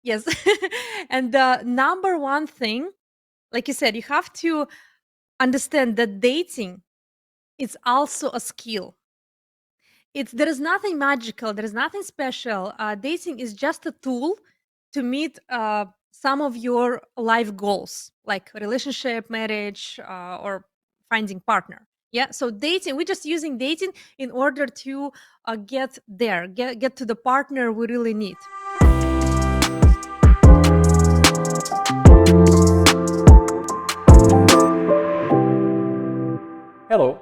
Yes. And the number one thing, like you said, you have to understand that dating is also a skill. There is nothing magical, there is nothing special. Dating is just a tool to meet some of your life goals, like relationship, marriage, or finding partner. Yeah, so dating, we're just using dating in order to get there, get to the partner we really need. Hello,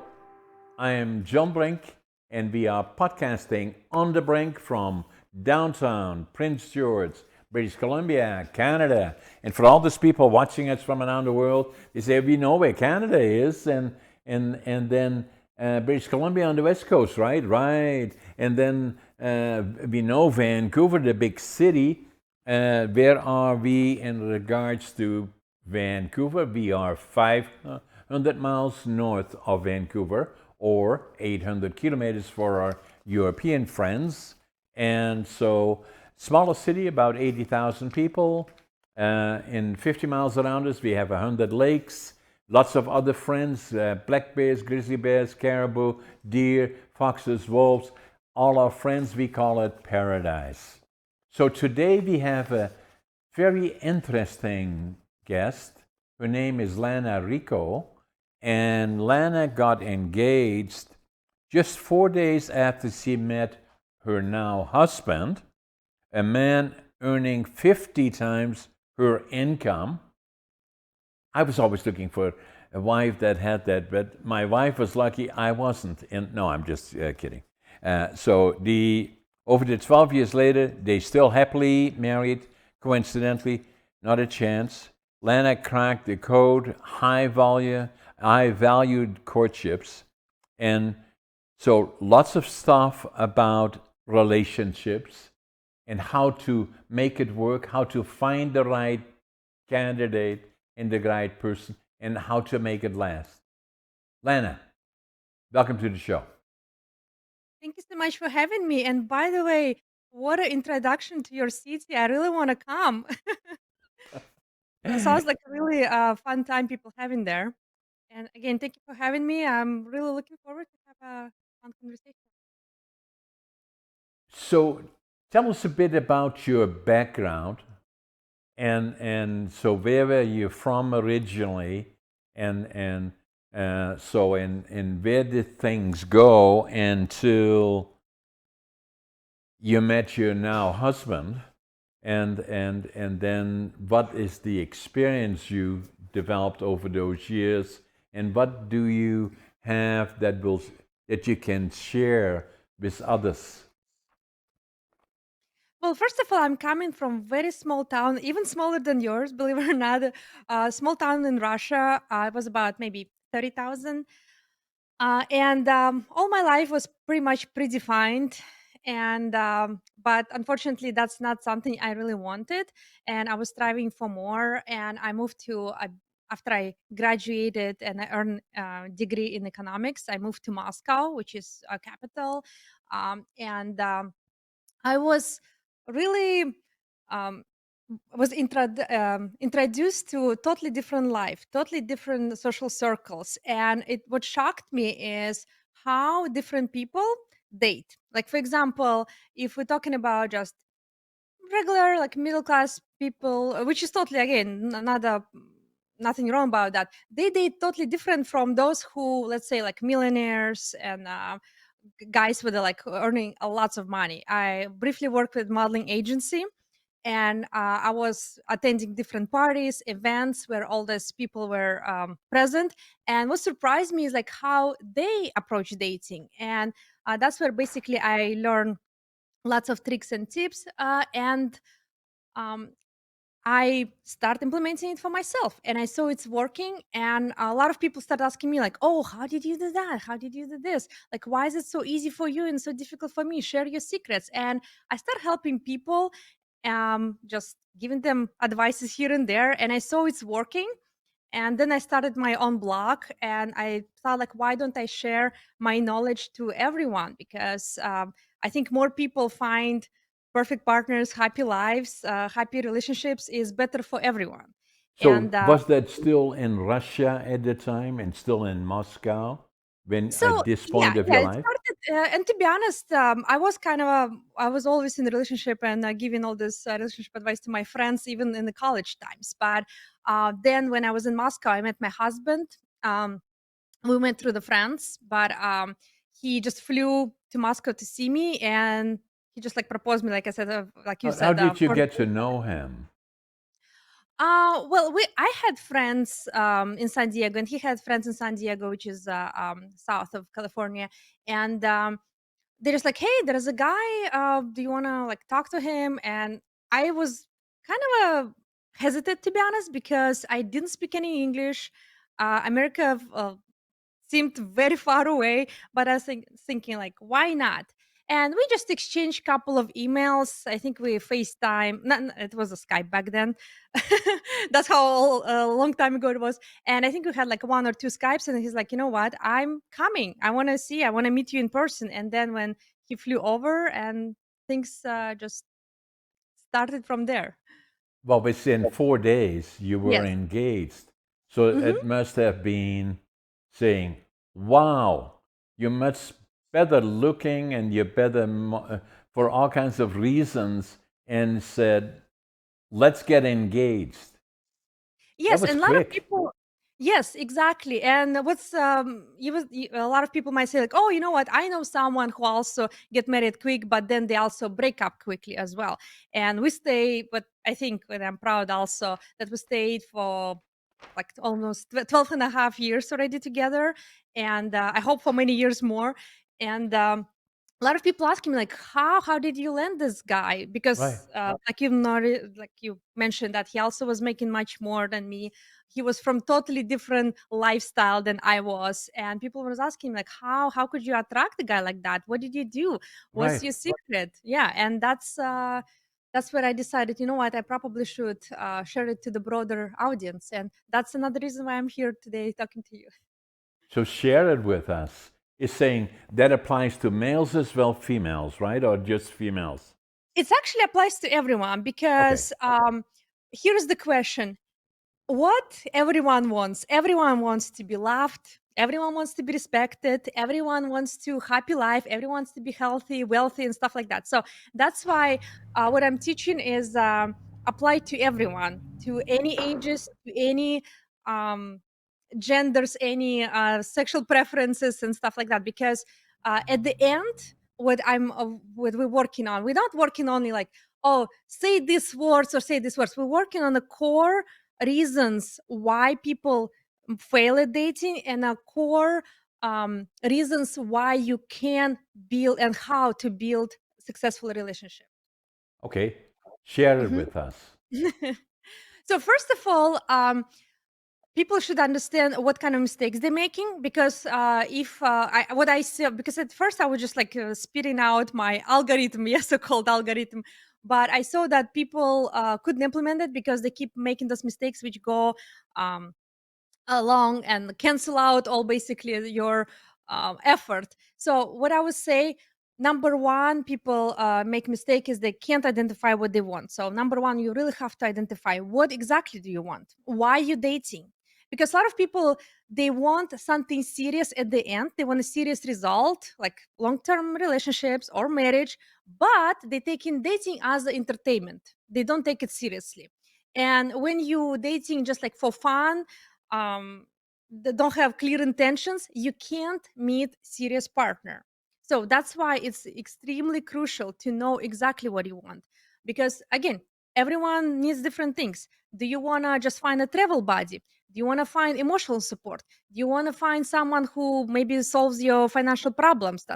I am John Brink, and we are podcasting on the Brink from downtown Prince George, British Columbia, Canada. And for all those people watching us from around the world, they say we know where Canada is, and then British Columbia on the west coast, right? Right. And then we know Vancouver, the big city. Where are we in regards to Vancouver? We are 500 miles north of Vancouver, or 800 kilometers for our European friends. And so, smaller city, about 80,000 people. In 50 miles around us, we have 100 lakes, lots of other friends, black bears, grizzly bears, caribou, deer, foxes, wolves, all our friends. We call it paradise. So today we have a very interesting guest. Her name is Lana Ricco, and Lana got engaged just 4 days after she met her now husband, a man earning 50 times her income. I was always looking for a wife that had that, but my wife was lucky I wasn't. And no, I'm just kidding. Over the 12 years later, they still happily married. Coincidentally, not a chance. Lana cracked the code, high valued courtships, and so lots of stuff about relationships and how to make it work, how to find the right candidate and the right person, and how to make it last. Lana, welcome to the show. Thank you so much for having me. And by the way, what an introduction to your city. I really want to come. Sounds like a really fun time people having there. And again, thank you for having me. I'm really looking forward to have a fun conversation. So, tell us a bit about your background, and so where were you from originally, and where did things go until you met your now husband, and then what is the experience you developed over those years, and what do you have that you can share with others? Well, first of all, I'm coming from very small town, even smaller than yours, believe it or not. Small town in Russia. It was about maybe 30,000. And all my life was pretty much predefined. And but unfortunately, that's not something I really wanted. And I was striving for more. And I moved after I graduated and I earned a degree in economics. I moved to Moscow, which is a capital. And I was really um, introduced to totally different life, totally different social circles, and what shocked me is how different people date. Like for example, if we're talking about just regular like middle class people, which is totally again not a nothing wrong about that. They date totally different from those who, let's say, like millionaires and guys with like earning a lots of money. I briefly worked with modeling agency, and I was attending different parties, events where all these people were present. And what surprised me is like how they approach dating, and that's where basically I learned lots of tricks and tips, and um, I start implementing it for myself, and I saw it's working. And a lot of people start asking me like, "Oh, how did you do that? How did you do this? Like, why is it so easy for you and so difficult for me? Share your secrets." And I start helping people, just giving them advices here and there. And I saw it's working. And then I started my own blog, and I thought like, why don't I share my knowledge to everyone? Because I think more people find perfect partners, happy lives, happy relationships is better for everyone. So And was that still in Russia at the time and still in Moscow when so at this yeah, point of yeah, your it life? started. And to be honest, I was kind of I was always in a relationship and giving all this relationship advice to my friends, even in the college times. But then when I was in Moscow, I met my husband. We went through the France, but he just flew to Moscow to see me, and he just like proposed me, like I said, like you How said, did you first. get to know him? Well, I had friends in San Diego, and he had friends in San Diego, which is south of California, and they're just like, "Hey, there's a guy. Do you want to like talk to him?" And I was kind of hesitant, to be honest, because I didn't speak any English. America seemed very far away, but I was thinking like, why not? And we just exchanged a couple of emails. I think we FaceTime. It was a Skype back then. That's how a long time ago it was. And I think we had like one or two Skypes. And he's like, you know what? I'm coming. I want to see. I want to meet you in person. And then when he flew over, and things just started from there. Well, within 4 days you were Yes. engaged. So Hmm. it must have been saying, wow, you're much better looking and you're better for all kinds of reasons, and said, let's get engaged. That Yes, was and a lot of quick. people. Yes, exactly. And what's a lot of people might say like, "Oh, you know what? I know someone who also get married quick, but then they also break up quickly as well." And we stay, but I think, and I'm proud also that we stayed for like almost 12 and a half years already together, and I hope for many years more. And a lot of people ask me like, how did you land this guy? Right. Because like you not like you mentioned that he also was making much more than me. He was from totally different lifestyle than I was, and people was asking like, how could you attract a guy like that? What did you do? What's Right. your secret? Yeah, and that's where I decided, you know what, I probably should share it to the broader audience, and that's another reason why I'm here today talking to you. So share it with us. Is saying that applies to males as well, females, right? Or just females? It actually applies to everyone Okay. because here's the question: what everyone wants to be loved, everyone wants to be respected, everyone wants to happy life, everyone wants to be healthy, wealthy, and stuff like that. So that's why what I'm teaching is apply to everyone, to any ages, to any um, genders, any sexual preferences and stuff like that. Because at the end, what we're working on, we're not working only like, oh, say these words or say these words. We're working on the core reasons why people fail at dating, and a core reasons why you can build and how to build successful relationship. Okay. Share it Mhm. with us. So first of all, people should understand what kind of mistakes they're making, because if what I see, because at first I was just like spitting out my algorithm, yes, so-called algorithm, but I saw that people couldn't implement it because they keep making those mistakes which go um, along and cancel out all basically your effort. So what I would say, number one, people make mistake is they can't identify what they want. So number one, you really have to identify what exactly do you want, why you dating, because a lot of people, they want something serious at the end, they want a serious result like long-term relationships or marriage, but they take in dating as entertainment, they don't take it seriously. And when you dating just like for fun, that don't have clear intentions, you can't meet serious partner. So that's why it's extremely crucial to know exactly what you want, because again, everyone needs different things. Do you want to just find a travel buddy? Do you want to find emotional support? Do you want to find someone who maybe solves your financial problems? Do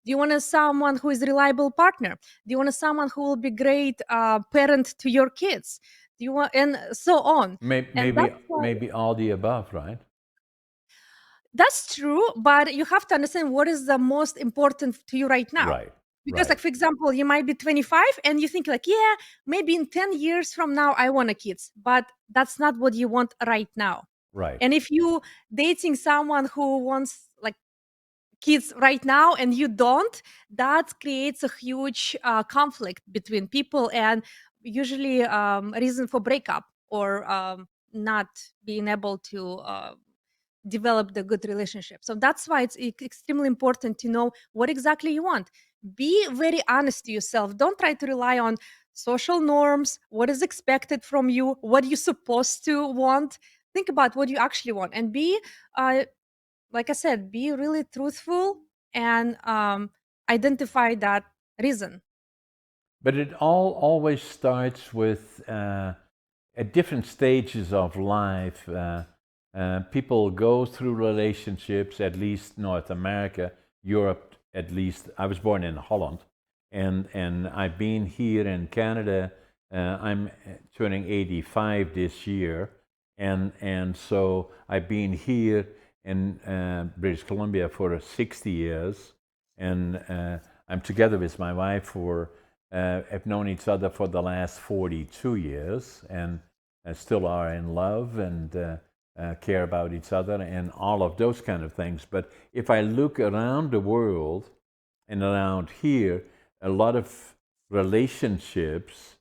you want a someone who is a reliable partner? Do you want a someone who will be great parent to your kids? Do you want, and so on. And Maybe maybe all the above, right? that's true, but you have to understand what is the most important to you right now. Right. Because, Right. like, for example, you might be 25 and you think, like, yeah, maybe in 10 years from now, I want a kids, but that's not what you want right now. Right. And if you dating someone who wants like kids right now and you don't, that creates a huge conflict between people, and usually a reason for breakup, or not being able to develop the good relationship. So that's why it's extremely important to know what exactly you want. Be very honest to yourself. Don't try to rely on social norms, what is expected from you, what you're supposed to want. Think about what you actually want, and be like I said, be really truthful, and identify that reason. But it all always starts with at different stages of life. People go through relationships, at least North America, Europe, at least. I was born in Holland, and I've been here in Canada. I'm turning 85 this year, and so I've been here in British Columbia for 60 years, and I'm together with my wife for have known each other for the last 42 years, and still are in love, and care about each other and all of those kind of things. But if I look around the world and around here, a lot of relationships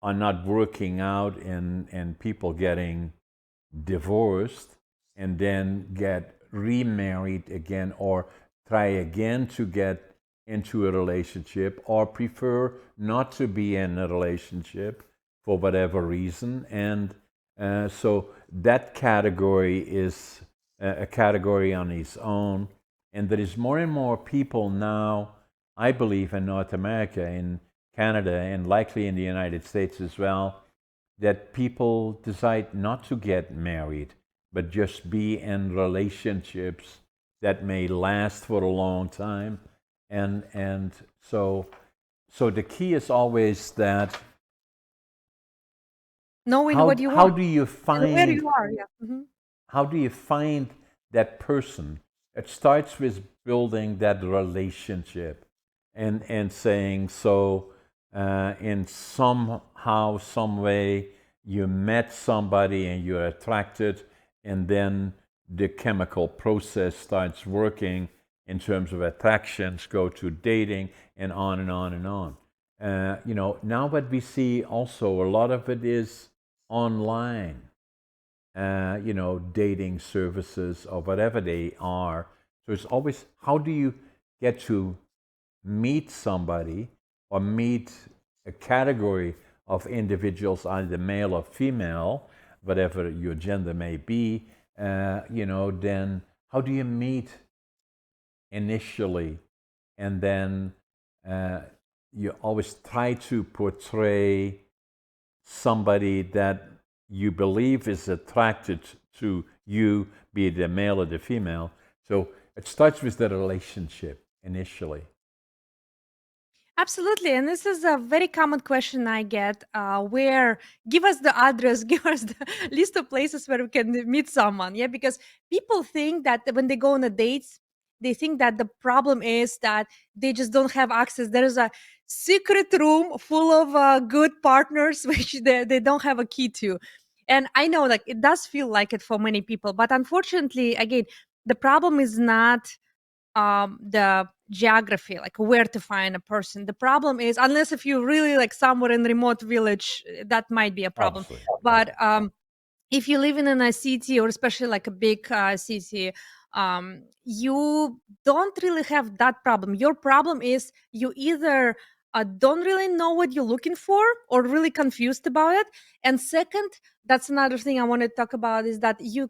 are not working out, and people getting divorced and then get remarried again, or try again to get into a relationship, or prefer not to be in a relationship for whatever reason. And so that category is a category on its own. And there is more and more people now, I believe, in North America, in Canada, and likely in the United States as well, that people decide not to get married, but just be in relationships that may last for a long time. And so the key is always that Knowing what you how want do you and where find you are. Yeah. Mhm. how do you find that person? It starts with building that relationship, and saying, so in somehow, some way, you met somebody and you're attracted, and then the chemical process starts working in terms of attractions, go to dating, and on and on and on. Now what we see also, a lot of it is online, dating services or whatever they are. So it's always, how do you get to meet somebody, or meet a category of individuals, either male or female, whatever your gender may be, then how do you meet initially? And then you always try to portray somebody that you believe is attracted to you, be it the male or the female. So it starts with the relationship initially. Absolutely. And this is a very common question I get, where give us the address, give us the list of places where we can meet someone. Yeah. Because people think that when they go on a dates, they think that the problem is that they just don't have access. There is a secret room full of good partners, which they don't have a key to. And I know, like, it does feel like it for many people. But unfortunately, again, the problem is not the geography, like where to find a person. The problem is, unless if you really like somewhere in remote village, that might be a problem. Obviously. But if you live in a city, or especially like a big city, you don't really have that problem. Your problem is you either don't really know what you're looking for, or really confused about it. And second, that's another thing I want to talk about, is that you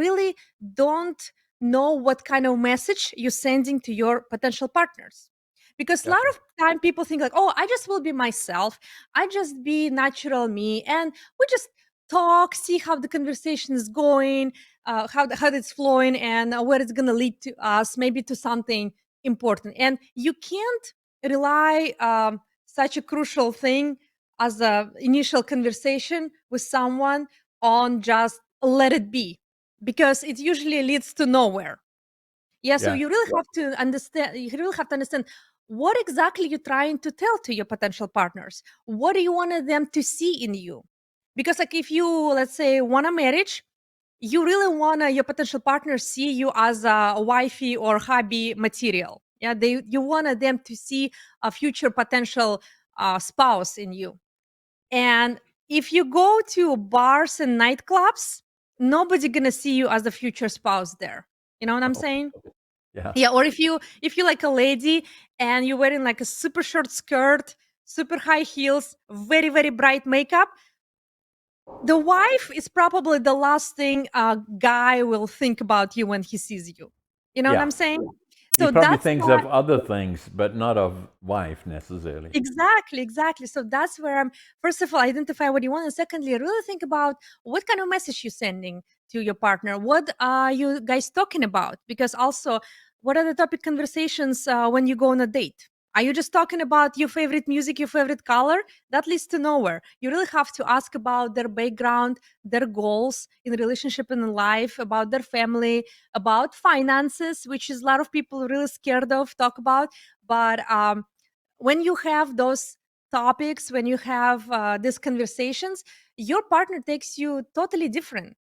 really don't know what kind of message you're sending to your potential partners. Because a lot Definitely. of time people think like, oh, I just will be myself, I just be natural me, and we just talk, see how the conversation is going, how it's flowing, and where it's going to lead to us, maybe to something important. And you can't rely such a crucial thing as a initial conversation with someone on just let it be, because it usually leads to nowhere. Yeah, so Yeah. you really have to understand. You really have to understand what exactly you're trying to tell to your potential partners. What do you want them to see in you? Because, like, if you, let's say, want a marriage, you really want to your potential partner see you as a wifey or hubby material. Yeah, you wanted them to see a future potential spouse in you. And if you go to bars and nightclubs, nobody gonna see you as the future spouse there. You know what I'm Oh, saying? yeah, Yeah, or if you like a lady and you're wearing like a super short skirt, super high heels, very very bright makeup, the wife is probably the last thing a guy will think about you when he sees you. You know what yeah. I'm saying? He So probably that's thinks why. of other things, but not of wife necessarily. Exactly, exactly. So that's where I'm first of all identify what you want, and secondly, really think about what kind of message you're sending to your partner. What are you guys talking about? Because also, what are the topic conversations when you go on a date? Are you just talking about your favorite music, your favorite color? That leads to nowhere. You really have to ask about their background, their goals in relationship and in life, about their family, about finances, which is a lot of people really scared of talk about. But when you have those topics, when you have these conversations, your partner takes you totally different,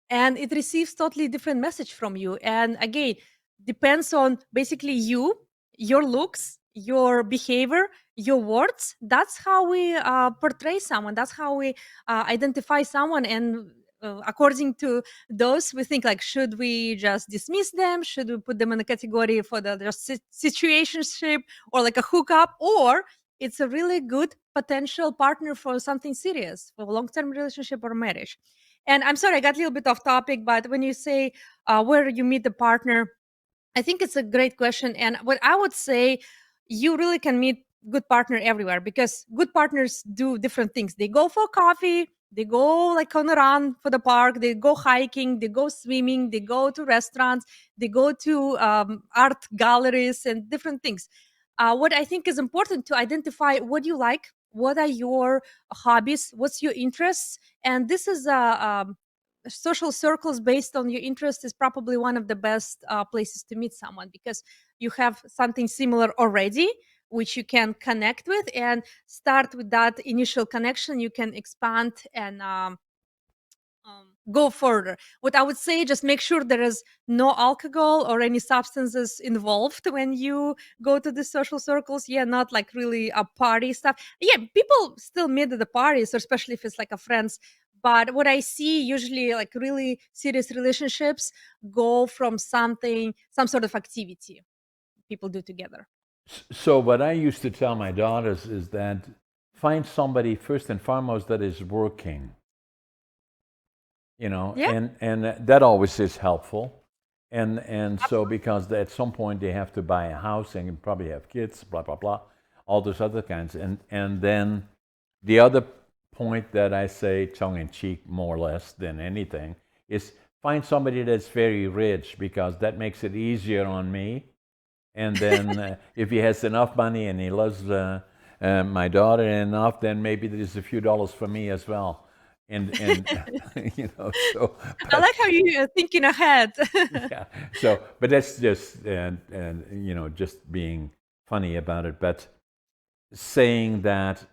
and it receives totally different message from you. And again, depends on basically you, your looks, your behavior, your words. That's how we portray someone, that's how we identify someone. And according to those, we think like, should we just dismiss them, should we put them in a category for the just situationship or like a hookup, or it's a really good potential partner for something serious, for a long-term relationship or marriage. And I'm sorry, I got a little bit off topic, but when you say where you meet the partner, I think it's a great question. And what I would say, you really can meet good partner everywhere, because good partners do different things. They go for coffee, they go like on a run for the park, they go hiking, they go swimming, they go to restaurants, they go to art galleries and different things. What I think is important to identify what you like, what are your hobbies, what's your interests, and this is social circles based on your interest is probably one of the best places to meet someone, because you have something similar already which you can connect with, and start with that initial connection. You can expand and go further. What I would say, just make sure there is no alcohol or any substances involved when you go to the social circles. Yeah, not like really a party stuff. Yeah, people still meet at the parties, or especially if it's like a friends. But what I see usually, like really serious relationships, go from something, some sort of activity people do together. So, what I used to tell my daughters is that find somebody first and foremost that is working, Yeah. and that always is helpful. And so because at some point they have to buy a house and probably have kids, blah blah blah, all those other kinds. And then the other point that I say, tongue in cheek, more or less than anything, is find somebody that's very rich, because that makes it easier on me. And then if he has enough money and he loves my daughter enough, then maybe there's a few dollars for me as well. And so I but like how you are thinking ahead. yeah, so but that's just just being funny about it, but saying that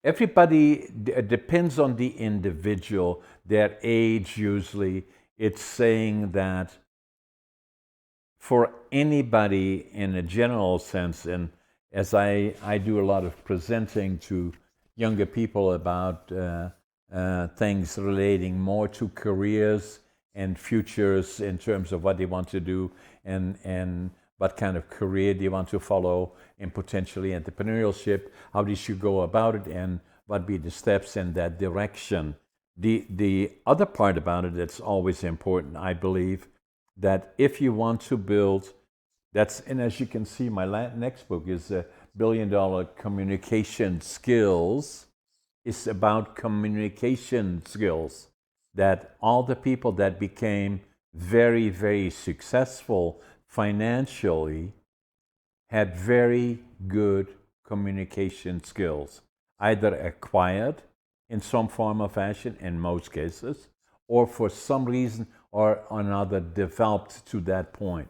everybody depends on the individual, their age usually. It's saying that for anybody in a general sense, and as I do a lot of presenting to younger people about things relating more to careers and futures in terms of what they want to do, and what kind of career they want to follow, and potentially entrepreneurship, how they should go about it, and what be the steps in that direction. The other part about it that's always important, I believe, that if you want to build, that's, and as you can see, my next book is $1 billion communication skills. It's about communication skills, that all the people that became very very successful financially had very good communication skills, either acquired in some form or fashion in most cases, or for some reason or another developed to that point.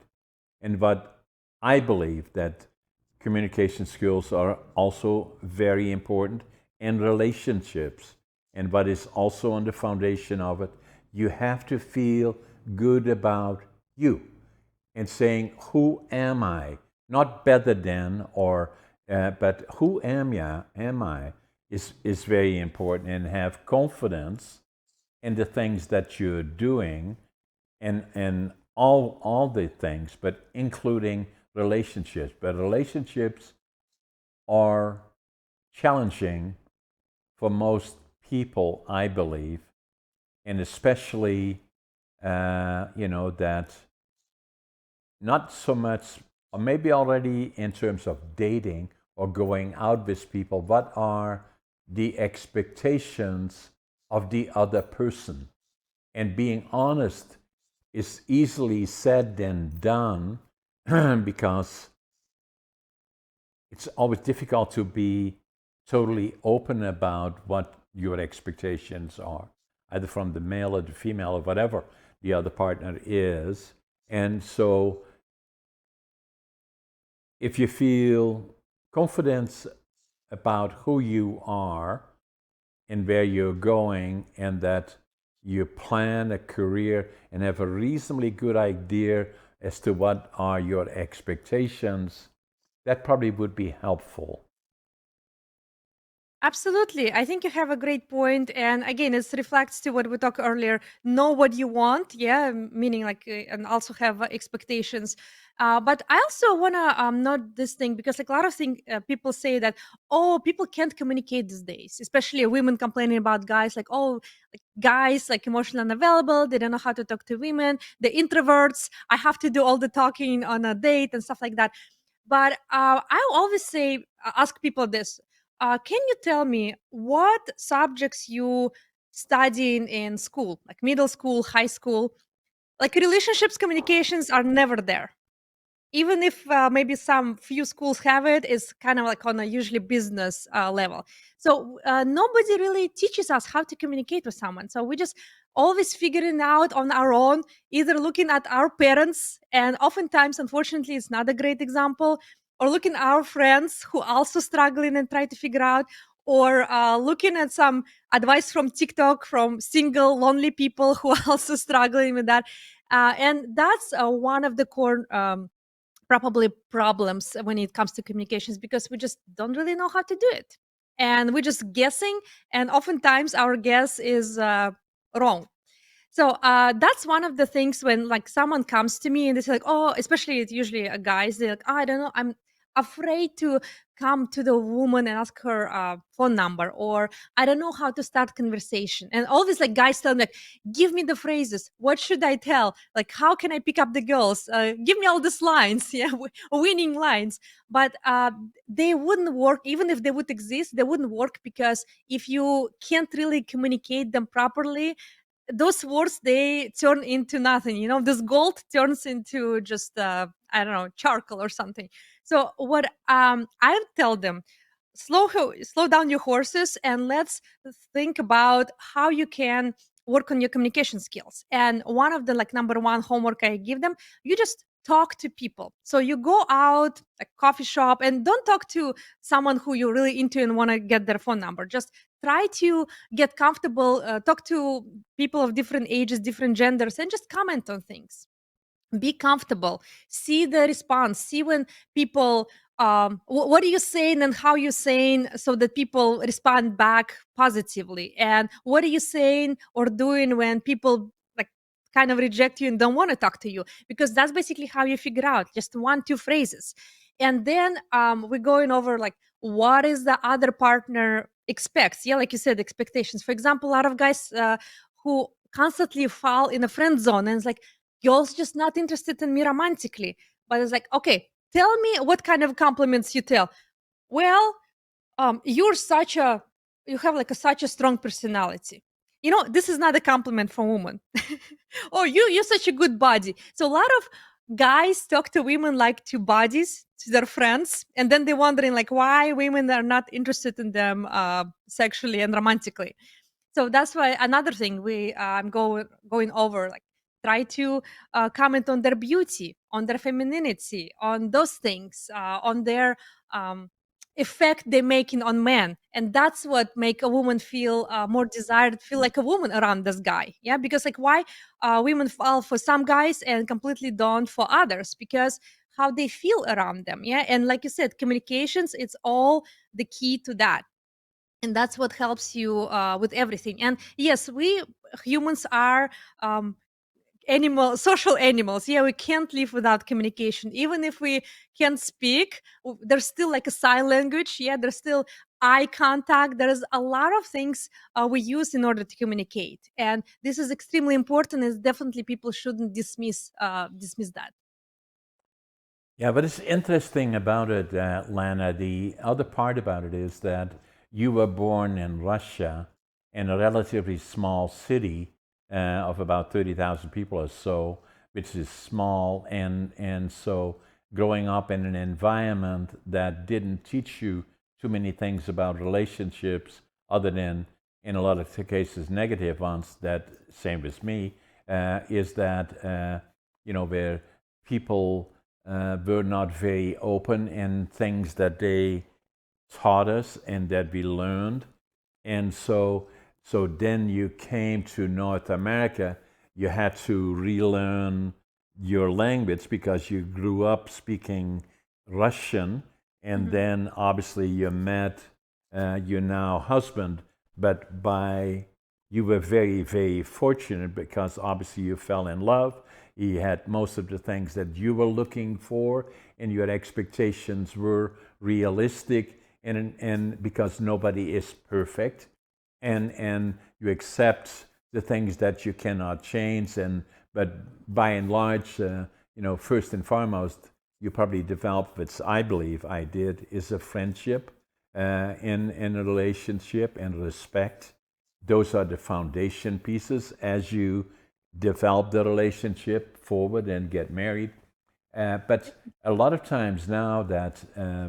And what I believe that communication skills are also very important in relationships. And what is also on the foundation of it, you have to feel good about you and saying, who am I? Not better than or, but who am I is very important, and have confidence in the things that you're doing, and all the things, but including relationships. But relationships are challenging for most people, I believe, and especially, that not so much, or maybe already in terms of dating or going out with people, what are the expectations of the other person? And being honest is easily said than done because it's always difficult to be totally open about what your expectations are, either from the male or the female or whatever the other partner is. And so, if you feel confidence about who you are and where you're going, and that you plan a career and have a reasonably good idea as to what are your expectations, that probably would be helpful. Absolutely. I think you have a great point. And again, it reflects to what we talked earlier. Know what you want. Yeah. Meaning like, and also have expectations. But I also want to note this thing because like a lot of things people say that, oh, people can't communicate these days, especially women complaining about guys like, oh, like guys like emotionally unavailable. They don't know how to talk to women. The introverts. I have to do all the talking on a date and stuff like that. But I always say, ask people this: can you tell me what subjects you studying in school, like middle school, high school? Like relationships, communications are never there, even if maybe some few schools have it. It's kind of like on a usually business level. So nobody really teaches us how to communicate with someone, so we just always figuring out on our own, either looking at our parents, and oftentimes unfortunately it's not a great example, or looking at our friends who also struggling and try to figure out, or looking at some advice from TikTok from single lonely people who are also struggling with that. And that's one of the core probably problems when it comes to communications, because we just don't really know how to do it, and we're just guessing, and oftentimes our guess is wrong. So that's one of the things when like someone comes to me and they say like, oh, especially it's usually a guys, they're like, oh, I don't know, I'm afraid to come to the woman and ask her phone number, or I don't know how to start conversation. And all these like guys tell me like, give me the phrases, what should I tell, like how can I pick up the girls, give me all these lines, yeah, winning lines. But they wouldn't work. Even if they would exist, they wouldn't work, because if you can't really communicate them properly, those words, they turn into nothing. This gold turns into just I don't know, charcoal or something. So what I tell them, slow down your horses, and let's think about how you can work on your communication skills. And one of the like number one homework I give them, you just talk to people. So you go out a coffee shop and don't talk to someone who you're really into and want to get their phone number. Just try to get comfortable, talk to people of different ages, different genders, and just comment on things. Be comfortable, see the response, see when people what are you saying and how you saying, so that people respond back positively. And what are you saying or doing when people like kind of reject you and don't want to talk to you, because that's basically how you figure out just one two phrases. And then we're going over like what is the other partner expects. Yeah, like you said, expectations. For example, a lot of guys who constantly fall in a friend zone, and it's like, girls just not interested in me romantically. But it's like, okay, tell me what kind of compliments you tell. Well, you're such a, you have like a such a strong personality. This is not a compliment from woman. Oh, you're such a good body. So a lot of guys talk to women like to bodies, to their friends, and then they're wondering like why women are not interested in them sexually and romantically. So that's why another thing we I'm going over, like try to comment on their beauty, on their femininity, on those things, on their um, effect they're making on men, and that's what make a woman feel more desired, feel like a woman around this guy. Yeah, because like why women fall for some guys and completely don't for others, because how they feel around them. Yeah, and like you said, communications, it's all the key to that, and that's what helps you with everything. And yes, we humans are social animals. Yeah, we can't live without communication. Even if we can't speak, there's still like a sign language. Yeah, there's still eye contact. There's a lot of things we use in order to communicate, and this is extremely important, and definitely people shouldn't dismiss that. Yeah, but it's interesting about it, Lana. The other part about it is that you were born in Russia in a relatively small city of about 30,000 people or so, which is small. And so growing up in an environment that didn't teach you too many things about relationships, other than in a lot of cases negative ones, that same with me, is that, where people were not very open in things that they taught us and that we learned. And so then you came to North America, you had to relearn your language because you grew up speaking Russian, and Mhm. then obviously you met your now husband. But by you were very, very fortunate because obviously you fell in love. He had most of the things that you were looking for, and your expectations were realistic. And because nobody is perfect, and you accept the things that you cannot change. And but by and large, first and foremost, you probably developed, which I believe I did, is a friendship in a relationship, and respect. Those are the foundation pieces as you develop the relationship forward and get married. But a lot of times now that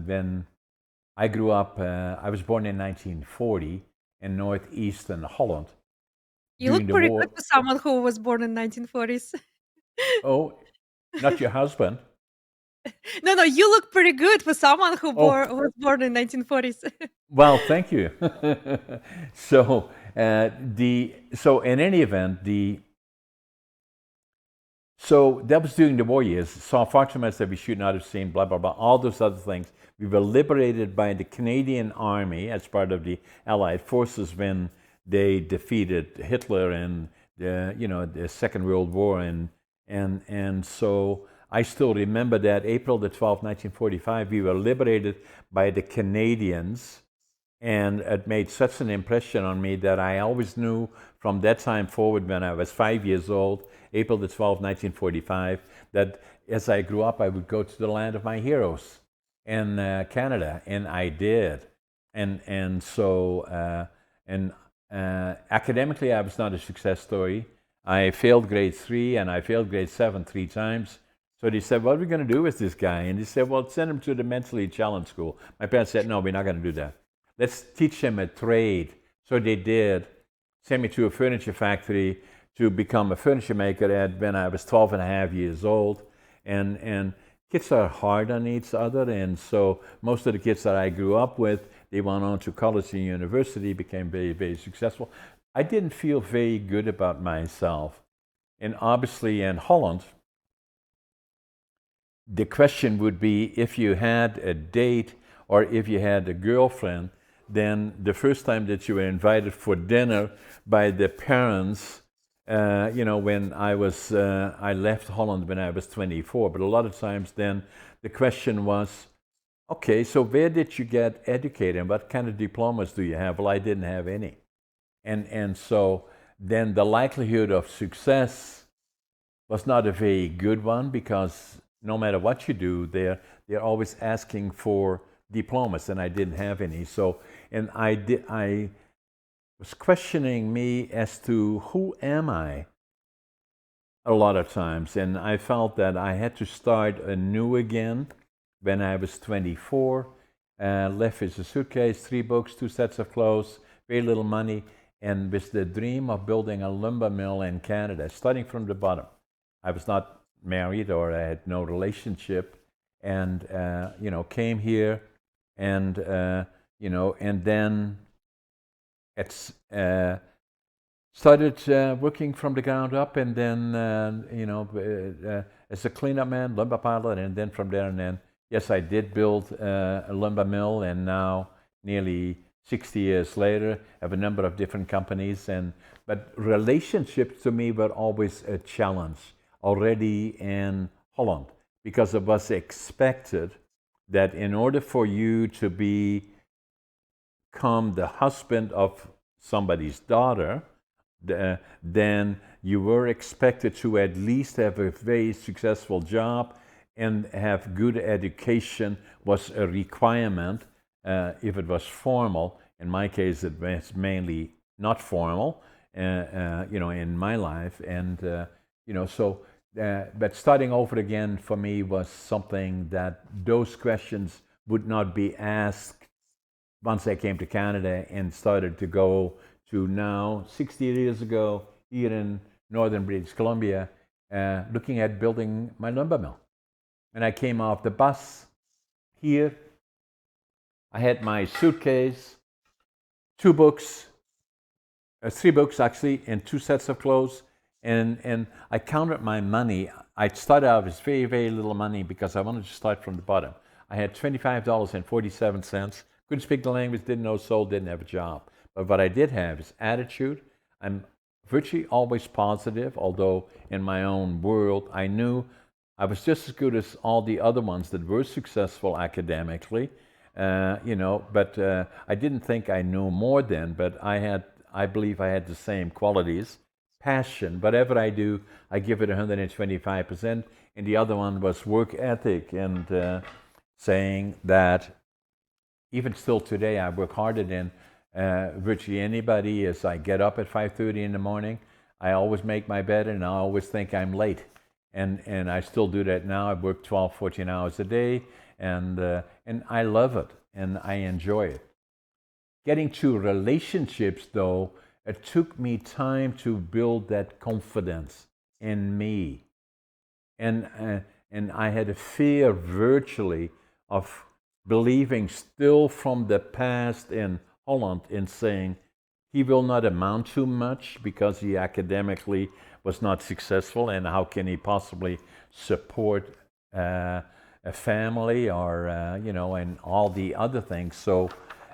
when I grew up, I was born in 1940 in northeastern Holland You during look the pretty good war. for someone who was born in 1940s. Oh, not your husband. No, no, you look pretty good for someone Oh, who was born in 1940s. well, thank you. so so in any event, so that was during the war years. Saw far too much that we should not have seen. Blah blah blah. All those other things. We were liberated by the Canadian Army as part of the Allied forces when they defeated Hitler in the Second World War, and so I still remember that April the 12th, 1945. We were liberated by the Canadians, and it made such an impression on me that I always knew from that time forward, when I was 5 years old, April the 12th, 1945, that as I grew up, I would go to the land of my heroes in Canada, and I did. And so, academically, I was not a success story. I failed grade 3 and I failed grade 7 3 times. So they said, "What are we going to do with this guy?" And they said, "Well, send him to the mentally challenged school." My parents said, "No, we're not going to do that. Let's teach him a trade." So they did. Sent me to a furniture factory to become a furniture maker when I was 12 and a half years old. And kids are hard on each other. And so most of the kids that I grew up with, they went on to college and university, became very, very successful. I didn't feel very good about myself. And obviously in Holland, the question would be, if you had a date or if you had a girlfriend, then the first time that you were invited for dinner by the parents, when I left Holland when I was 24, but a lot of times then the question was, okay, so where did you get educated and what kind of diplomas do you have? Well, I didn't have any. And so then the likelihood of success was not a very good one, because no matter what you do, they're always asking for diplomas, and I didn't have any. So, and I was questioning me as to who am I a lot of times, and I felt that I had to start anew again when I was 24. Left with a suitcase, 3 books, 2 sets of clothes, very little money, and with the dream of building a lumber mill in Canada, starting from the bottom. I was not married or I had no relationship, and came here and and then it's started working from the ground up, and then as a cleanup man, lumber pilot, and then from there, and then yes, I did build a lumber mill, and now nearly 60 years later, I have a number of different companies, and but relationships to me were always a challenge already in Holland, because it was expected that in order for you to become the husband of somebody's daughter, then you were expected to at least have a very successful job and have good education was a requirement. If it was formal, in my case, it was mainly not formal. In my life, and so. But starting over again for me was something that those questions would not be asked once I came to Canada and started to go to now, 60 years ago, here in northern British Columbia, looking at building my lumber mill. And I came off the bus here. I had my suitcase, two books, three books actually, and two sets of clothes. And I counted my money. I started out with very, very little money because I wanted to start from the bottom. I had $25.47. Couldn't speak the language, didn't know soul, didn't have a job. But what I did have is attitude. I'm virtually always positive, although in my own world, I knew I was just as good as all the other ones that were successful academically, but I didn't think I knew more then, but I believe I had the same qualities. Passion, whatever I do, I give it 125%. And the other one was work ethic, and saying that even still today, I work harder than virtually anybody. As I get up at 5:30 in the morning, I always make my bed, and I always think I'm late. And I still do that now. I work 12, 14 hours a day, and I love it, and I enjoy it. Getting to relationships, though, it took me time to build that confidence in me. And I had a fear virtually of believing still from the past in Holland in saying he will not amount to much because he academically was not successful, and how can he possibly support a family or and all the other things. So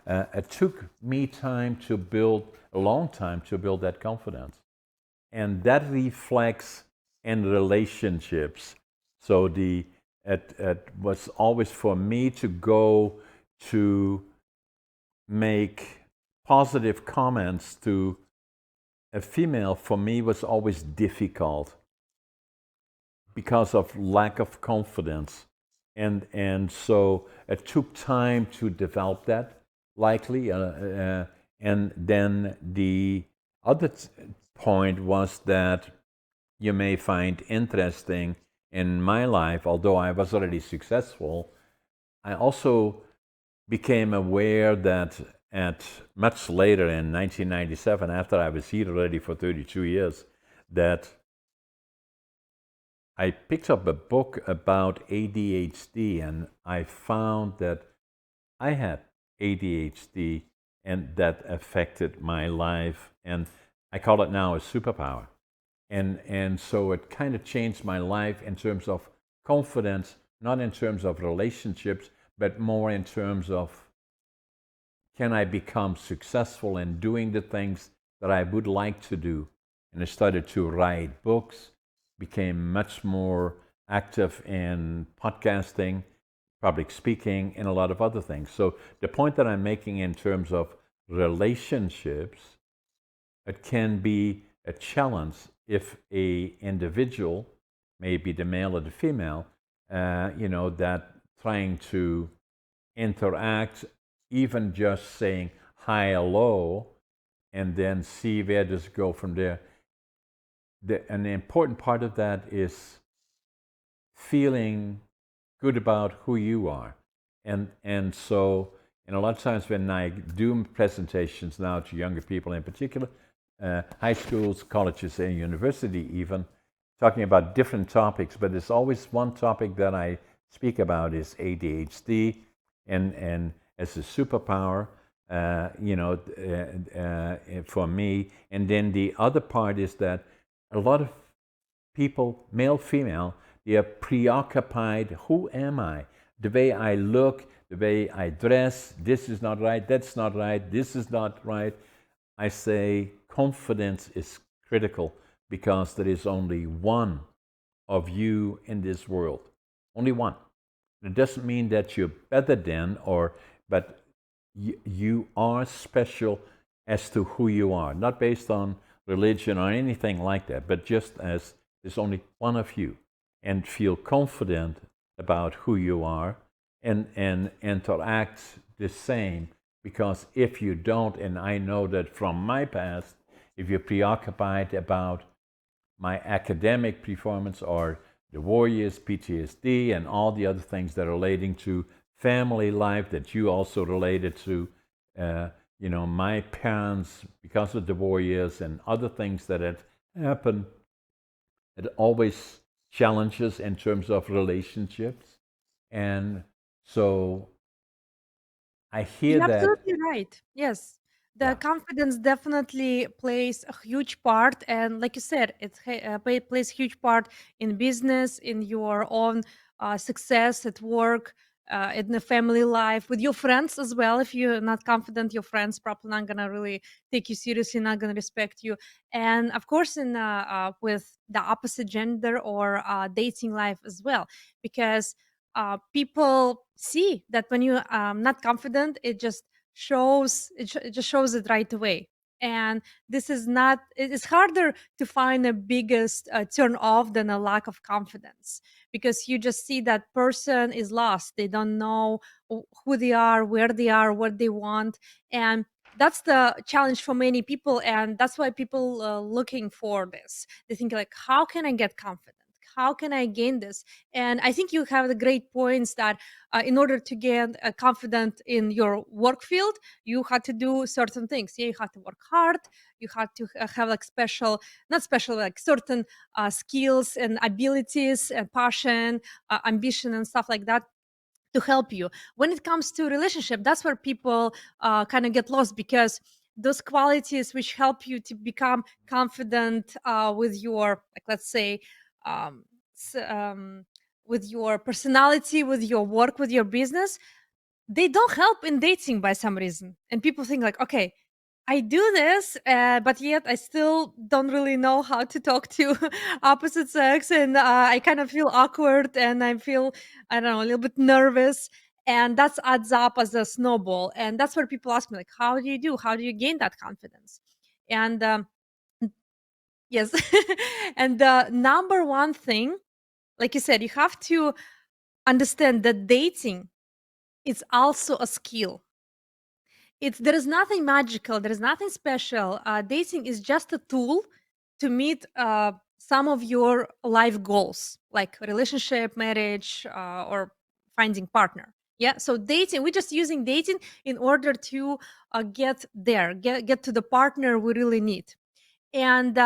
it took me time to build a long time to build that confidence, and that reflects in relationships. So it was always for me to go to make positive comments to a female. For me was always difficult because of lack of confidence, and so it took time to develop that, likely, and then the other point was that you may find interesting in my life, although I was already successful, I also became aware that at much later in 1997, after I was here already for 32 years, that I picked up a book about ADHD, and I found that I had ADHD, and that affected my life, and I call it now a superpower. And so it kind of changed my life in terms of confidence, not in terms of relationships, but more in terms of can I become successful in doing the things that I would like to do. And I started to write books, became much more active in podcasting, public speaking, and a lot of other things. So the point that I'm making in terms of relationships, it can be a challenge if a individual, maybe the male or the female, that trying to interact, even just saying hi, hello, and then see where does it go from there. An important part of that is feeling good about who you are. And so, and a lot of times when I do presentations now to younger people in particular, high schools, colleges, and university even, talking about different topics, but there's always one topic that I speak about is ADHD, and as a superpower, for me. And then the other part is that a lot of people, male, female, they are preoccupied. Who am I? The way I look, the way I dress, this is not right, that's not right, this is not right. I say confidence is critical because there is only one of you in this world. Only one. It doesn't mean that you're better than, but you are special as to who you are, not based on religion or anything like that, but just as there's only one of you, and feel confident about who you are, and interact the same. Because if you don't, and I know that from my past, if you're preoccupied about my academic performance or the warriors, PTSD, and all the other things that are relating to family life that you also related to. Uh, my parents, because of the warriors and other things that had happened, it always challenges in terms of relationships. And so I hear You're that, absolutely right. Yes. The yeah. confidence definitely plays a huge part. And like you said, plays a huge part in business, in your own success at work, in the family life, with your friends as well. If you're not confident, your friends probably not going to really take you seriously, not going to respect you. And of course, with the opposite gender or dating life as well. Because people see that when you not confident, it just shows it right away. And this is not it's harder to find a biggest turn off than a lack of confidence, because you just see that person is lost. They don't know who they are, what they want. And that's the challenge for many people, and that's why people looking for this. They think like, how can I get confident, how can I gain this? And I think you have the great points that in order to get confident in your work field, you had to do certain things. Yeah, you had to work hard. You had to have like special, not special, like certain skills and abilities and passion, ambition and stuff like that to help you. When it comes to relationship, that's where people kind of get lost, because those qualities which help you to become confident with your, like, let's say, um, s- um, with your personality, with your work, with your business, they don't help in dating by some reason. And people think like, okay, I do this, but yet I still don't really know how to talk to opposite sex, and I kind of feel awkward, and I feel, I don't know, a little bit nervous, and that adds up as a snowball. And that's where people ask me like, how do you do? How do you gain that confidence? And yes, and the number one thing, like you said, you have to understand that dating is also a skill. There is nothing magical, there is nothing special. Dating is just a tool to meet some of your life goals, like relationship, marriage, or finding partner. Yeah, so dating, we're just using dating in order to get there, get to the partner we really need. And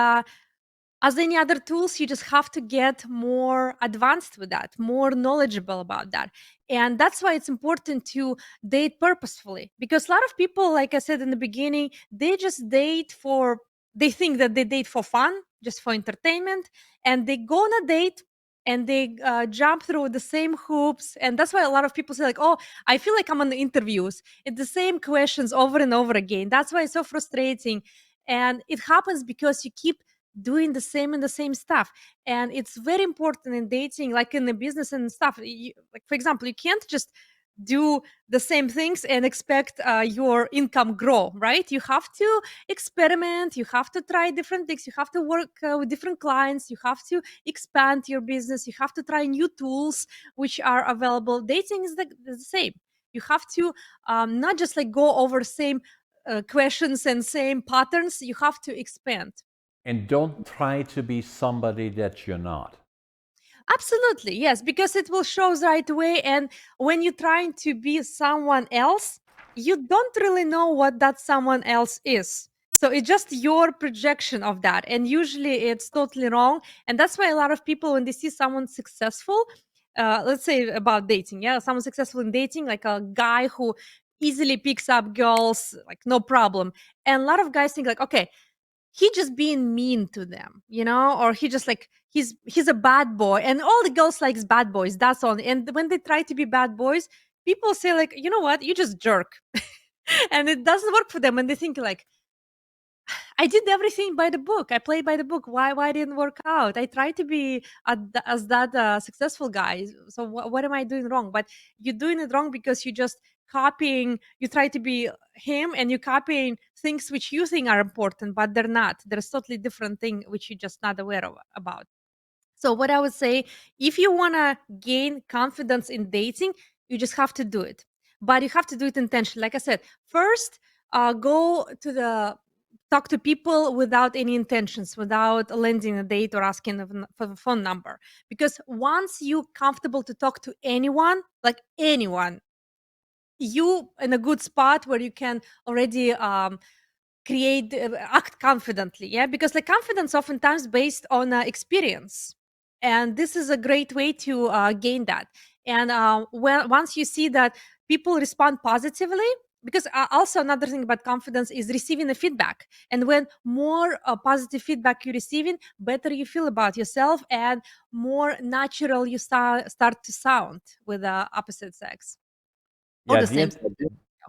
as any other tools, you just have to get more advanced with that, more knowledgeable about that. And that's why it's important to date purposefully, because a lot of people, like I said in the beginning, they think that they date for fun, just for entertainment, and they go on a date and they jump through the same hoops. And that's why a lot of people say like, oh, I feel like I'm on the interviews, it's the same questions over and over again. That's why it's so frustrating. And it happens because you keep doing the same and the same stuff. And it's very important in dating, like in the business and stuff. Like, for example, you can't just do the same things and expect your income grow, right? You have to experiment, you have to try different things, you have to work with different clients, you have to expand your business, you have to try new tools which are available. Dating is the same. You have to not just like go over same questions and same patterns. You have to expand. And don't try to be somebody that you're not. Absolutely, yes, because it will show right away. And when you're trying to be someone else, you don't really know what that someone else is. So it's just your projection of that. And usually it's totally wrong. And that's why a lot of people, when they see someone successful, let's say about dating, yeah, someone successful in dating, like a guy who easily picks up girls, like no problem. And a lot of guys think like, okay, he just being mean to them, or he just like he's a bad boy, and all the girls likes bad boys. That's all. And when they try to be bad boys, people say like, you know what, you just jerk, and it doesn't work for them. And they think like, I did everything by the book. I played by the book. Why didn't work out? I tried to be as that successful guy. So what am I doing wrong? But you're doing it wrong because you just copying. You try to be him, and you're copying things which you think are important, but they're not. There's totally different thing which you're just not aware of about. So what I would say, if you want to gain confidence in dating, you just have to do it. But you have to do it intentionally. Like I said, first, go to the talk to people without any intentions, without landing a date or asking for the phone number. Because once you comfortable to talk to anyone, like anyone, you in a good spot where you can already create act confidently, yeah, because like confidence oftentimes based on experience, and this is a great way to gain that. And when once you see that people respond positively, because also another thing about confidence is receiving the feedback, and when more positive feedback you're receiving, better you feel about yourself, and more natural you start to sound with the opposite sex or Yeah, the same sex.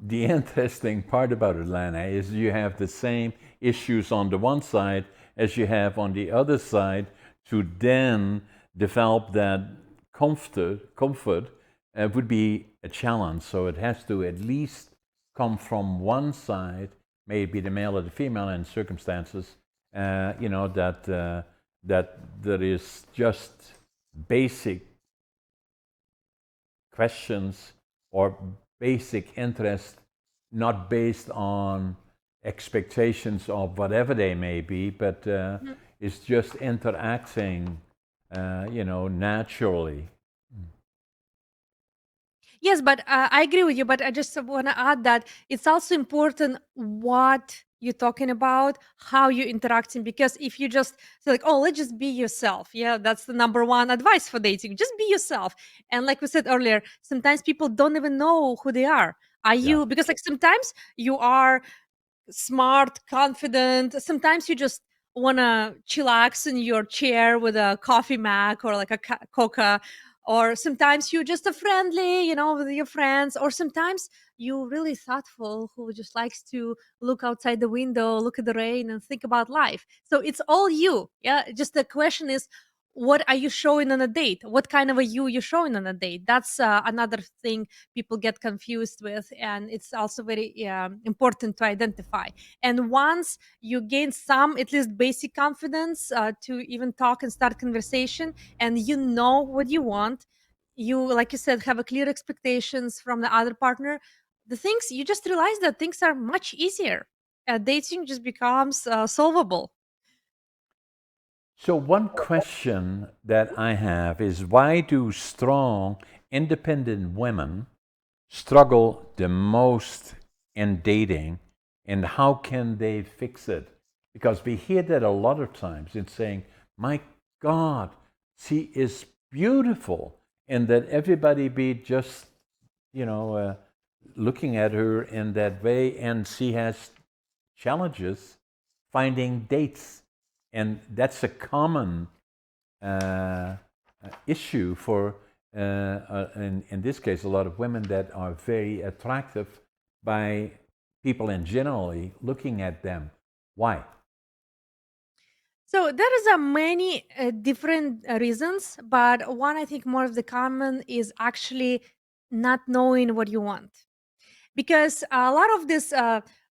the interesting part about Atlanta is you have the same issues on the one side as you have on the other side to then develop that comfort would be a challenge. So it has to at least come from one side, maybe the male or the female in circumstances, that there is just basic questions or basic interest, not based on expectations of whatever they may be, but it's just interacting, naturally. Yes, but I agree with you. But I just want to add that it's also important what you're talking about, how you're interacting. Because if you just say like, "Oh, let's just be yourself," yeah, that's the number one advice for dating. Just be yourself. And like we said earlier, sometimes people don't even know who they are. Are Yeah. you? Because like sometimes you are smart, confident. Sometimes you just want to chillax in your chair with a coffee mac or like a coca. Or sometimes you're just a friendly, with your friends. Or sometimes you really thoughtful who just likes to look outside the window, look at the rain, and think about life. So it's all you. Yeah. Just the question is, what are you showing on a date? What kind of a you're showing on a date? That's another thing people get confused with, and it's also very important to identify. And once you gain some at least basic confidence to even talk and start conversation, and you know what you want, you, like you said, have a clear expectations from the other partner, the things you just realize that things are much easier. Dating just becomes solvable. So, one question that I have is why do strong, independent women struggle the most in dating, and how can they fix it? Because we hear that a lot of times in saying, my God, she is beautiful, and that everybody be just, you know, uh, looking at her in that way, and she has challenges finding dates. And that's a common uh, issue for, in this case, a lot of women that are very attractive by people in generally looking at them. Why? So there is a many different reasons, but one I think more of the common is actually not knowing what you want. Because a lot of these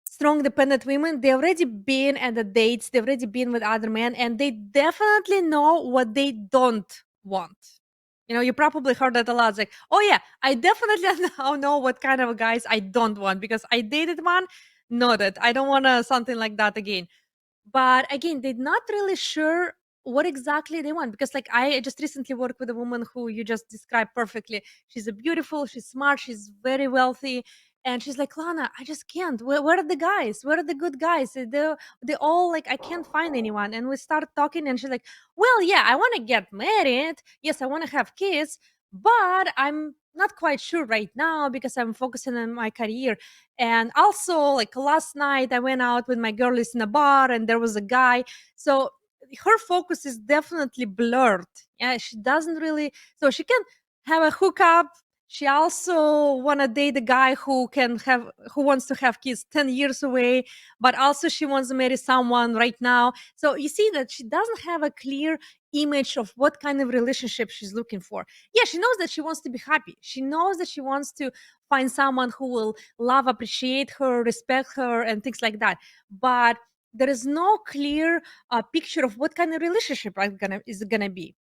strong dependent women, they already been at the dates, they've already been with other men, and they definitely know what they don't want. You probably heard that a lot. It's like, oh yeah, I definitely now know what kind of guys I don't want because I dated one. Know that I don't want to something like that again. But again, they're not really sure what exactly they want, because like I just recently worked with a woman who you just described perfectly. She's a beautiful, she's smart, she's very wealthy, and she's like, Lana, I just can't. Where are the guys? Where are the good guys? They all like, I can't find anyone. And we start talking, and she's like, well, yeah, I want to get married, yes, I want to have kids, but I'm not quite sure right now because I'm focusing on my career. And also, like last night, I went out with my girlies in a bar and there was a guy. So her focus is definitely blurred. Yeah, she doesn't really, so she can have a hookup. She also want to date a guy who wants to have kids 10 years away, but also she wants to marry someone right now. So you see that she doesn't have a clear image of what kind of relationship she's looking for. Yeah, she knows that she wants to be happy. She knows that she wants to find someone who will love, appreciate her, respect her, and things like that. But there is no clear picture of what kind of relationship is gonna be.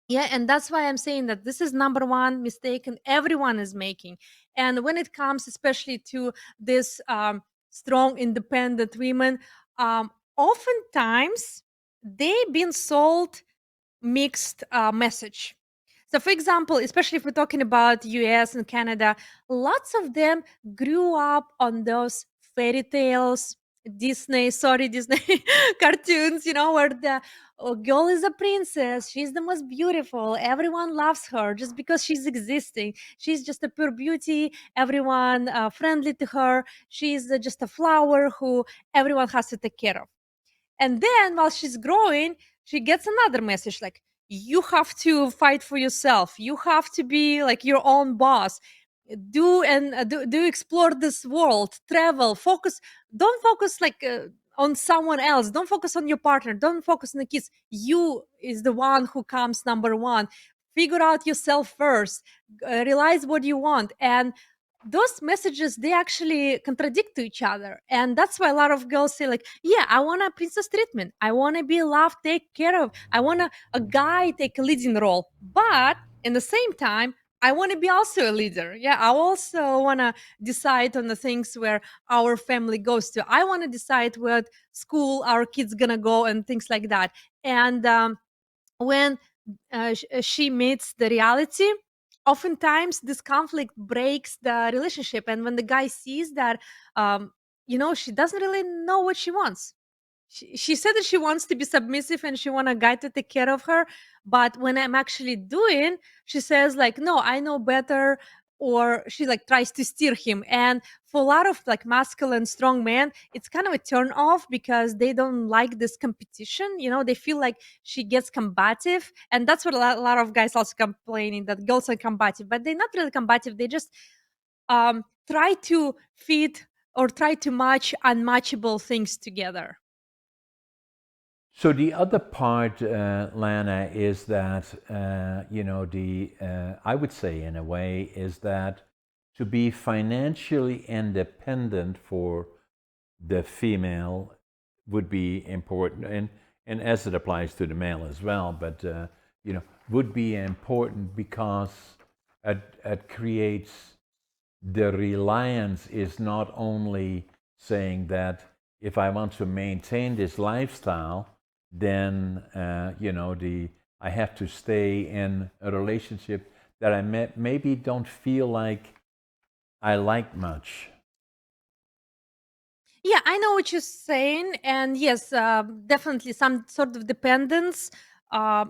Yeah, and that's why I'm saying that this is number one mistake and everyone is making. And when it comes especially to this strong independent women, oftentimes they've been sold mixed message. So, for example, especially if we're talking about US and Canada, lots of them grew up on those fairy tales, Disney cartoons, where the girl is a princess, she's the most beautiful, everyone loves her just because she's existing. She's just a pure beauty, everyone friendly to her. She's just a flower who everyone has to take care of. And then while she's growing, she gets another message like, you have to fight for yourself. You have to be like your own boss. Do explore this world, travel, focus. Don't focus on someone else. Don't focus on your partner. Don't focus on the kids. You is the one who comes number one. Figure out yourself first. Realize what you want. And those messages, they actually contradict to each other, and that's why a lot of girls say like, yeah, I want a princess treatment, I want to be loved, take care of, I want a guy take a leading role, but in the same time I want to be also a leader. Yeah, I also want to decide on the things where our family goes to. I want to decide what school our kids gonna go and things like that. And when she meets the reality, oftentimes this conflict breaks the relationship. And when the guy sees that, um, she doesn't really know what she wants. She said that she wants to be submissive and she want a guy to take care of her, but when I'm actually doing, she says like, no, I know better. Or she like tries to steer him. And for a lot of like masculine strong men, it's kind of a turn off because they don't like this competition. They feel like she gets combative, and that's what a lot of guys also complaining that girls are combative, but they're not really combative. They just try to fit or try to match unmatchable things together. So the other part, Lana, is that the I would say in a way is that to be financially independent for the female would be important, and as it applies to the male as well. But would be important because it creates the reliance is not only saying that if I want to maintain this lifestyle, then I have to stay in a relationship that maybe don't feel like I like much. Yeah, I know what you're saying, and yes, definitely some sort of dependence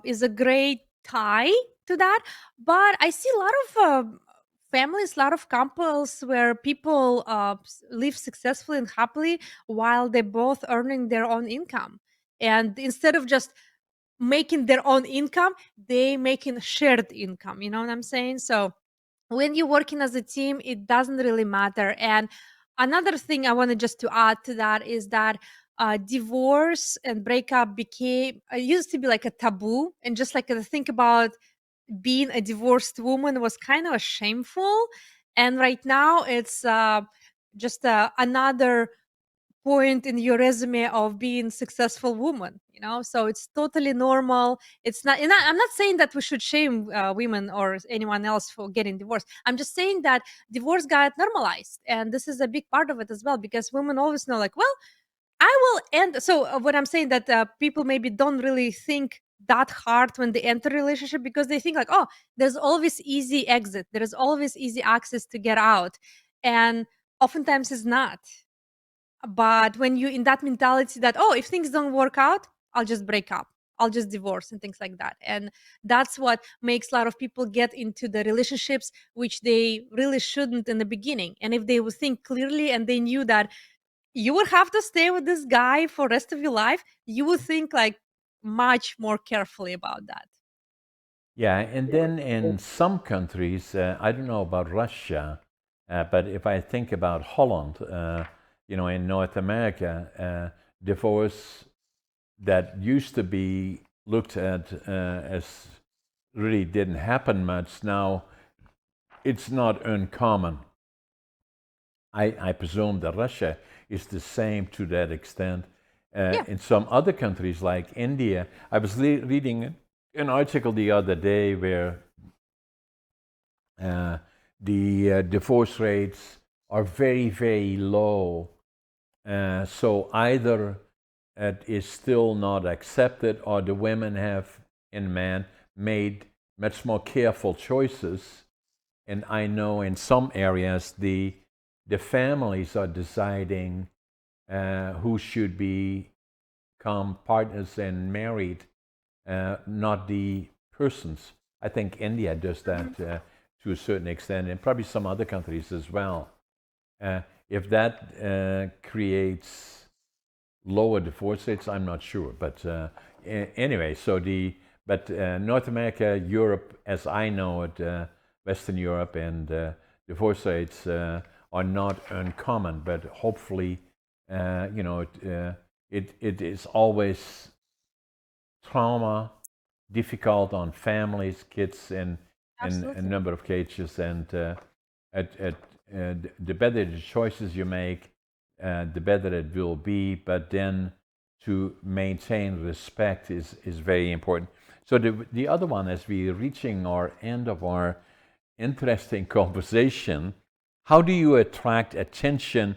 is a great tie to that. But I see a lot of families, a lot of couples where people live successfully and happily while they're both earning their own income, and instead of just making their own income, they making shared income. You know what I'm saying? So when you're working as a team, it doesn't really matter. And another thing I wanted just to add to that is that divorce and breakup became used to be like a taboo, and just like think about being a divorced woman was kind of shameful, and right now it's just another point in your resume of being successful woman. So it's totally normal. It's not, and I'm not saying that we should shame women or anyone else for getting divorced. I'm just saying that divorce got normalized, and this is a big part of it as well, because women always know like, well, I will end. So what I'm saying that people maybe don't really think that hard when they enter a relationship, because they think like, oh, there's always easy exit, there is always easy access to get out, and oftentimes it's not. But when you in that mentality that, oh, if things don't work out, I'll just break up. I'll just divorce and things like that. And that's what makes a lot of people get into the relationships which they really shouldn't in the beginning. And if they would think clearly and they knew that you would have to stay with this guy for rest of your life, you would think like much more carefully about that. Yeah, and then in some countries, I don't know about Russia, but if I think about Holland, in North America, divorce that used to be looked at as really didn't happen much, now it's not uncommon. I presume that Russia is the same to that extent. Yeah. In some other countries like India, I was reading an article the other day where uh, the divorce rates are very, very low. So either it is still not accepted, or the women have, and men, made much more careful choices. And I know in some areas the families are deciding who should become partners and married, not the persons. I think India does Mhm. that to a certain extent, and probably some other countries as well. If that creates lower divorce rates, I'm not sure. But anyway, North America, Europe, as I know it, Western Europe, and divorce rates are not uncommon. But hopefully, it is always trauma, difficult on families, kids, in a Absolutely. number of cases. And the better the choices you make, the better it will be. But then to maintain respect is very important. So the other one, as we're reaching our end of our interesting conversation, how do you attract attention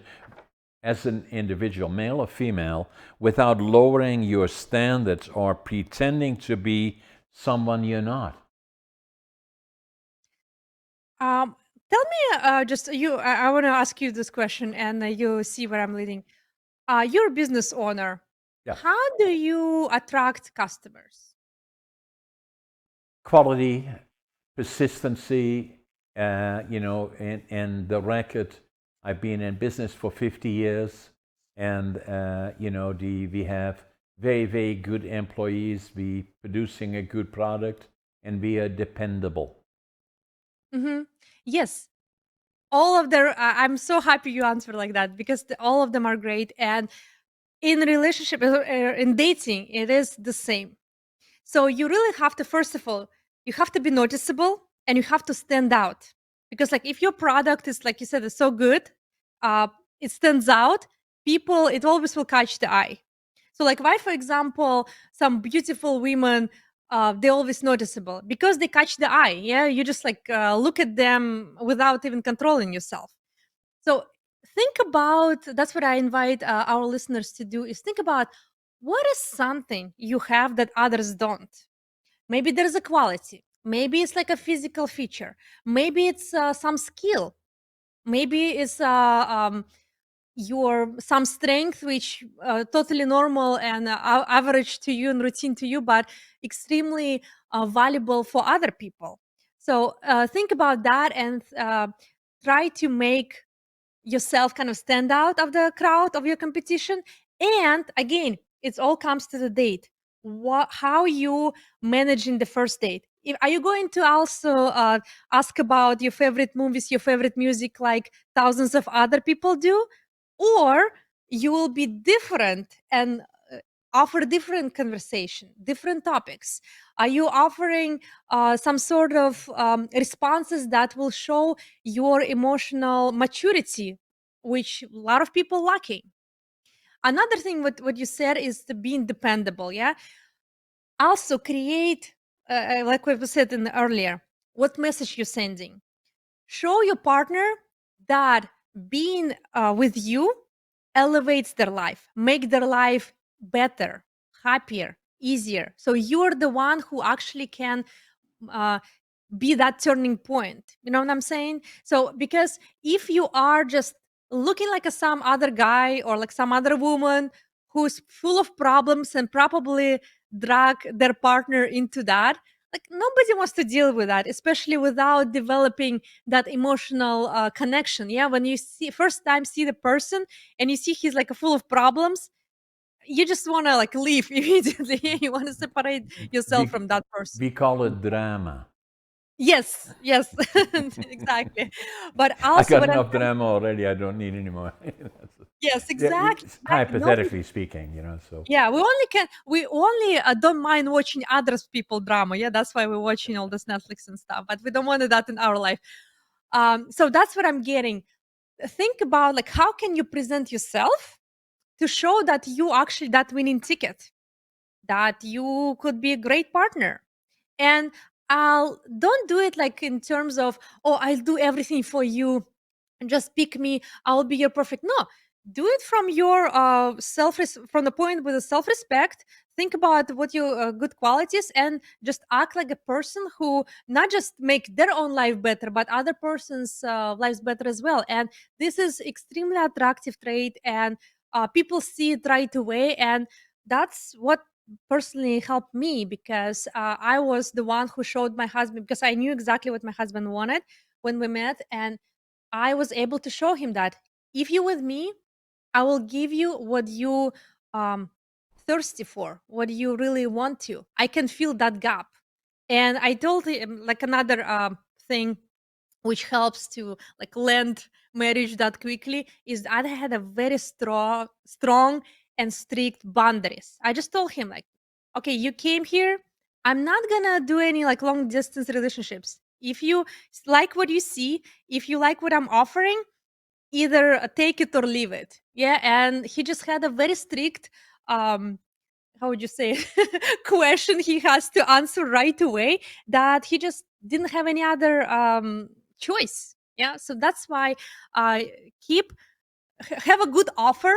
as an individual, male or female, without lowering your standards or pretending to be someone you're not? Um, Tell me, just you. I want to ask you this question, and you see where I'm leading. You're a business owner. Yeah. How do you attract customers? Quality, persistency, and the record. I've been in business for 50 years, and we have very, very good employees. We producing a good product, and we are dependable. Hmm. Yes, all of their. I'm so happy you answered like that because all of them are great. And in relationship, in dating, it is the same. So you really have to, first of all, you have to be noticeable and you have to stand out. Because like if your product is like you said is so good, uh, it stands out, people it always will catch the eye. So like why, for example, some beautiful women they're always noticeable because they catch the eye. Yeah, you just like look at them without even controlling yourself. So think about that's what I invite our listeners to do is think about what is something you have that others don't. Maybe there's a quality. Maybe it's like a physical feature. Maybe it's some skill. Maybe it's your some strength which totally normal and average to you and routine to you, but extremely valuable for other people. So think about that and try to make yourself kind of stand out of the crowd of your competition. And again, it all comes to the date. What, how you managing the first date? Are you going to also ask about your favorite movies, your favorite music, like thousands of other people do, or you will be different and offer different conversation, different topics? Are you offering some sort of responses that will show your emotional maturity, which a lot of people lacking? Another thing, what you said is to being dependable. Yeah, also create like we said in earlier, what message you're sending. Show your partner that being with you elevates their life, make their life better, happier, easier. So you're the one who actually can uh, be that turning point. You know what I'm saying? So because if you are just looking like a some other guy or like some other woman who's full of problems and probably drag their partner into that. Like nobody wants to deal with that, especially without developing that emotional connection. Yeah, when you see first time see the person and you see he's like full of problems, you just want to like leave immediately. You want to separate yourself We, from that person. we call it drama. Yes, yes, exactly. But I also, got what I'm enough drama already. I don't need any more. yes, Yeah, exactly, exactly. Nobody, hypothetically speaking, so. yeah, we only don't mind watching others people drama. Yeah, that's why we're watching all this Netflix and stuff. But we don't want that in our life. So that's what I'm getting. Think about like how can you present yourself to show that you actually that winning ticket, that you could be a great partner. And I'll don't do it like in terms of, oh, I'll do everything for you and just pick me, I'll be your perfect. No, do it from your from the point with the self-respect. Think about what your good qualities and just act like a person who not just make their own life better but other person's lives better as well. And this is extremely attractive trait, and people see it right away. And that's what personally helped me, because I was the one who showed my husband, because I knew exactly what my husband wanted when we met. And I was able to show him that if you with me, I will give you what you um thirsty for, what you really want to. I can feel that gap. And I told him like another thing which helps to like land marriage that quickly is that I had a very strong and strict boundaries. I just told him like, okay, you came here. I'm not gonna do any like long distance relationships. If you like what you see, if you like what I'm offering, either take it or leave it. Yeah, and he just had a very strict um how would you say question he has to answer right away, that he just didn't have any other choice. Yeah, so that's why I keep have a good offer.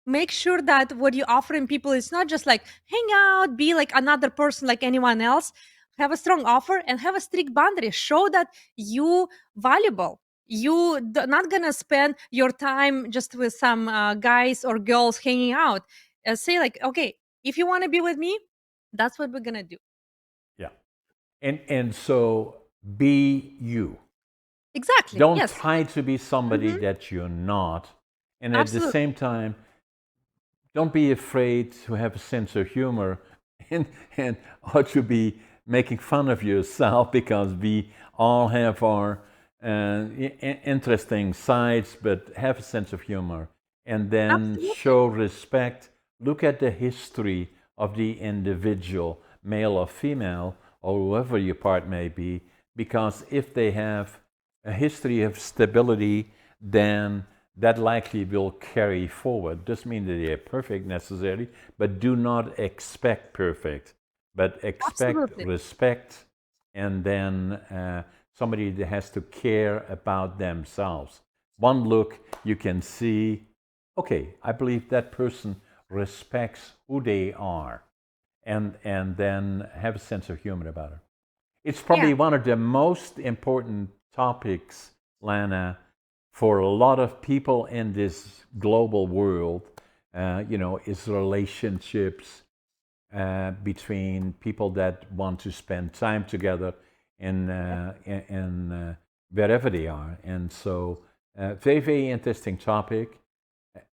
Make sure that what you're offering people is not just like hang out, be like another person like anyone else. Have a strong offer and have a strict boundary. Show that you valuable. Not gonna spend your time just with some guys or girls hanging out. Say like, okay, if you want to be with me, that's what we're gonna do. Yeah. And so be you. Exactly. Don't Yes. try to be somebody Hmm. that you're not. And at the Absolutely. same time, don't be afraid to have a sense of humor and, and or to be making fun of yourself, because we all have our interesting sides, but have a sense of humor and then Absolutely. show respect. Look at the history of the individual, male or female, or whoever your part may be, because if they have a history of stability, then that likely will carry forward. Doesn't mean that they're perfect necessarily, but do not expect perfect, but expect Absolutely. respect, and then somebody that has to care about themselves. One look, you can see, okay, I believe that person respects who they are, and then have a sense of humor about it. It's Yeah. probably one of the most important topics, Lana, for a lot of people in this global world. Is relationships between people that want to spend time together in wherever they are. And so, very, very interesting topic.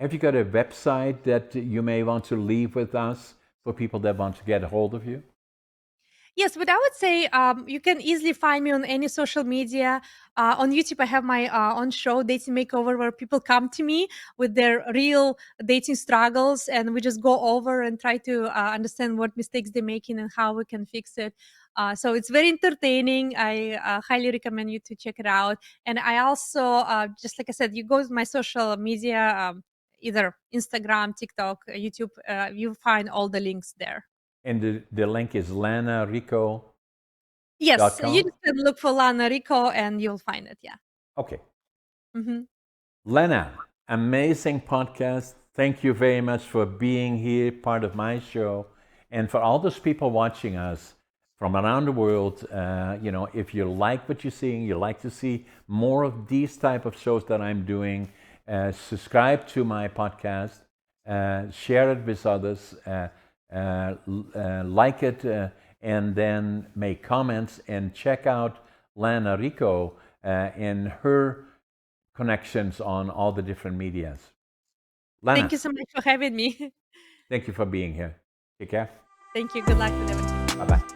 Have you got a website that you may want to leave with us for people that want to get a hold of you? Yes, but I would say you can easily find me on any social media. On YouTube, I have my own show, Dating Makeover, where people come to me with their real dating struggles, and we just go over and try to understand what mistakes they're making and how we can fix it. So it's very entertaining. I highly recommend you to check it out. And I also, just like I said, you go to my social media, either Instagram, TikTok, YouTube, you find all the links there. And the link is lanaricco.com. Yes, you just can look for Lana Ricco and you'll find it. Yeah. Okay. Mhm. Lena, amazing podcast. Thank you very much for being here, part of my show. And for all those people watching us from around the world, if you like what you're seeing, you like to see more of these type of shows that I'm doing, subscribe to my podcast, share it with others. like it, and then make comments, and check out Lana Ricco and her connections on all the different medias. Thank Lana, you so much for having me. thank you for being here. Take care. Thank you. Good luck with everything. Bye bye.